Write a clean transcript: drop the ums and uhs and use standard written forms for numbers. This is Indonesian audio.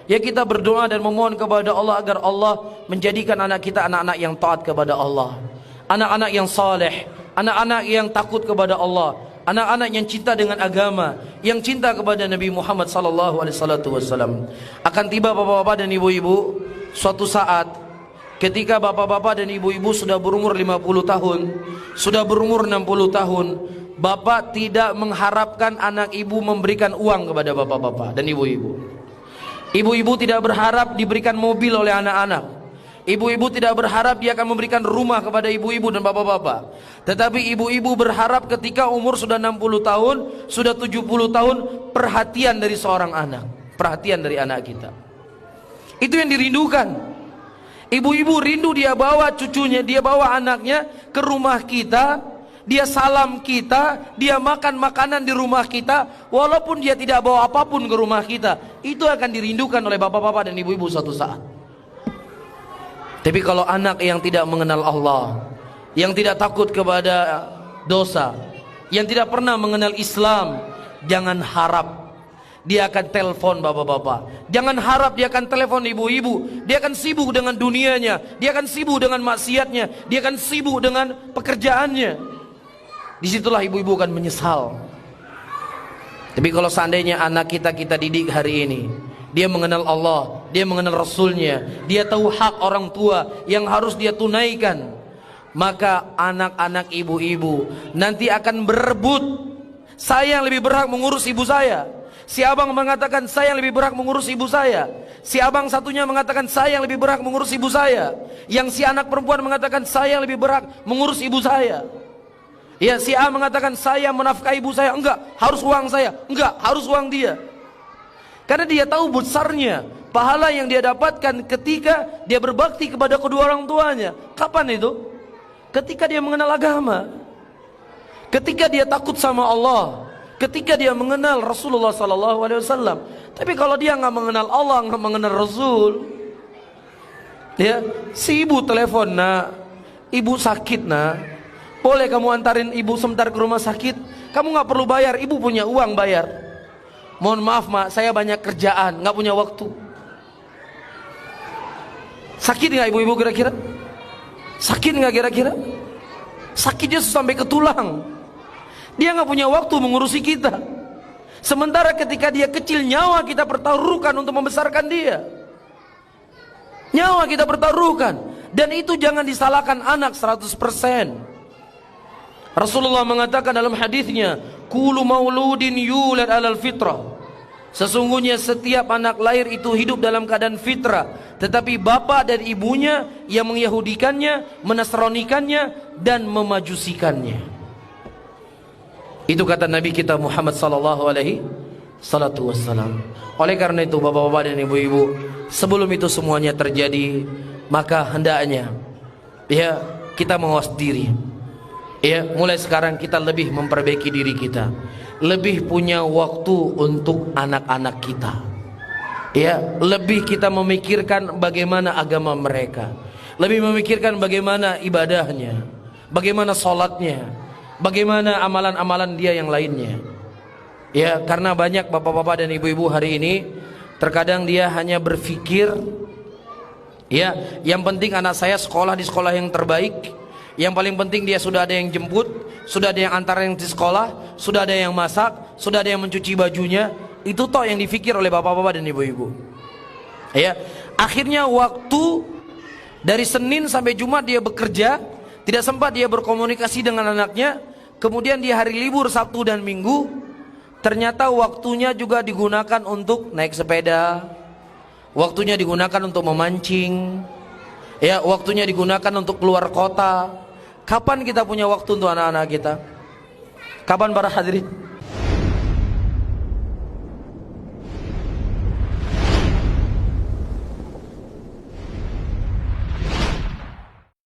Ya, kita berdoa dan memohon kepada Allah agar Allah menjadikan anak kita anak-anak yang taat kepada Allah, anak-anak yang saleh, anak-anak yang takut kepada Allah, anak-anak yang cinta dengan agama, yang cinta kepada Nabi Muhammad sallallahu alaihi wasallam. Akan tiba bapak-bapak dan ibu-ibu suatu saat ketika bapak-bapak dan ibu-ibu sudah berumur 50 tahun, sudah berumur 60 tahun, bapak tidak mengharapkan anak ibu memberikan uang kepada bapak-bapak dan ibu-ibu. Ibu-ibu tidak berharap diberikan mobil oleh anak-anak. Ibu-ibu tidak berharap dia akan memberikan rumah kepada ibu-ibu dan bapak-bapak. Tetapi ibu-ibu berharap ketika umur sudah 60 tahun, sudah 70 tahun, perhatian dari seorang anak, perhatian dari anak kita. Itu yang dirindukan. Ibu-ibu rindu dia bawa cucunya, dia bawa anaknya ke rumah kita, dia salam kita, dia makan makanan di rumah kita, walaupun dia tidak bawa apapun ke rumah kita. Itu akan dirindukan oleh bapak-bapak dan ibu-ibu suatu saat. Tapi kalau anak yang tidak mengenal Allah, yang tidak takut kepada dosa, yang tidak pernah mengenal Islam, jangan harap dia akan telepon bapak-bapak. Jangan harap dia akan telepon ibu-ibu. Dia akan sibuk dengan dunianya, dia akan sibuk dengan maksiatnya, dia akan sibuk dengan pekerjaannya. Disitulah ibu-ibu akan menyesal. Tapi kalau seandainya anak kita didik hari ini, dia mengenal Allah, dia mengenal Rasulnya, dia tahu hak orang tua yang harus dia tunaikan, maka anak-anak ibu-ibu nanti akan berebut. Saya yang lebih berhak mengurus ibu saya. Si abang mengatakan saya yang lebih berhak mengurus ibu saya. Si abang satunya mengatakan saya yang lebih berhak mengurus ibu saya. Yang si anak perempuan mengatakan saya yang lebih berhak mengurus ibu saya. Ya, si A mengatakan saya menafkahi ibu saya. Enggak, harus uang saya. Enggak, harus uang dia. Karena dia tahu besarnya pahala yang dia dapatkan ketika dia berbakti kepada kedua orang tuanya. Kapan itu? Ketika dia mengenal agama, ketika dia takut sama Allah, ketika dia mengenal Rasulullah sallallahu alaihi wasallam. Tapi kalau dia nggak mengenal Allah, nggak mengenal Rasul, ya, si ibu telepon, nak, ibu sakit, nak, boleh kamu antarin ibu sebentar ke rumah sakit? Kamu nggak perlu bayar, ibu punya uang bayar. Mohon maaf, mak, saya banyak kerjaan, nggak punya waktu. Sakit nggak ibu-ibu kira-kira? Sakit nggak kira-kira? Sakitnya sampai ke tulang. Dia nggak punya waktu mengurusi kita. Sementara ketika dia kecil, nyawa kita pertaruhkan untuk membesarkan dia. Nyawa kita pertaruhkan. Dan itu jangan disalahkan anak 100%. Rasulullah mengatakan dalam hadisnya, kullu mauludin yulad alal fitrah. Sesungguhnya setiap anak lahir itu hidup dalam keadaan fitrah, tetapi bapak dan ibunya yang mengyahudikannya, menasranikannya, dan memajusikannya. Itu kata Nabi kita Muhammad sallallahu alaihi wasallam. Oleh karena itu bapak-bapak dan ibu-ibu, sebelum itu semuanya terjadi, maka hendaknya ya kita mawas diri. Ya, mulai sekarang kita lebih memperbaiki diri kita, lebih punya waktu untuk anak-anak kita. Ya, lebih kita memikirkan bagaimana agama mereka, lebih memikirkan bagaimana ibadahnya, bagaimana sholatnya, bagaimana amalan-amalan dia yang lainnya. Ya, karena banyak bapak-bapak dan ibu-ibu hari ini terkadang dia hanya berpikir, ya, yang penting anak saya sekolah di sekolah yang terbaik. Yang paling penting dia sudah ada yang jemput, sudah ada yang antar yang di sekolah, sudah ada yang masak, sudah ada yang mencuci bajunya. Itu toh yang dipikir oleh bapak-bapak dan ibu-ibu. Ya, akhirnya waktu dari Senin sampai Jumat dia bekerja, tidak sempat dia berkomunikasi dengan anaknya. Kemudian di hari libur Sabtu dan Minggu, ternyata waktunya juga digunakan untuk naik sepeda, waktunya digunakan untuk memancing, ya, waktunya digunakan untuk keluar kota. Kapan kita punya waktu untuk anak-anak kita? Kapan para hadirin?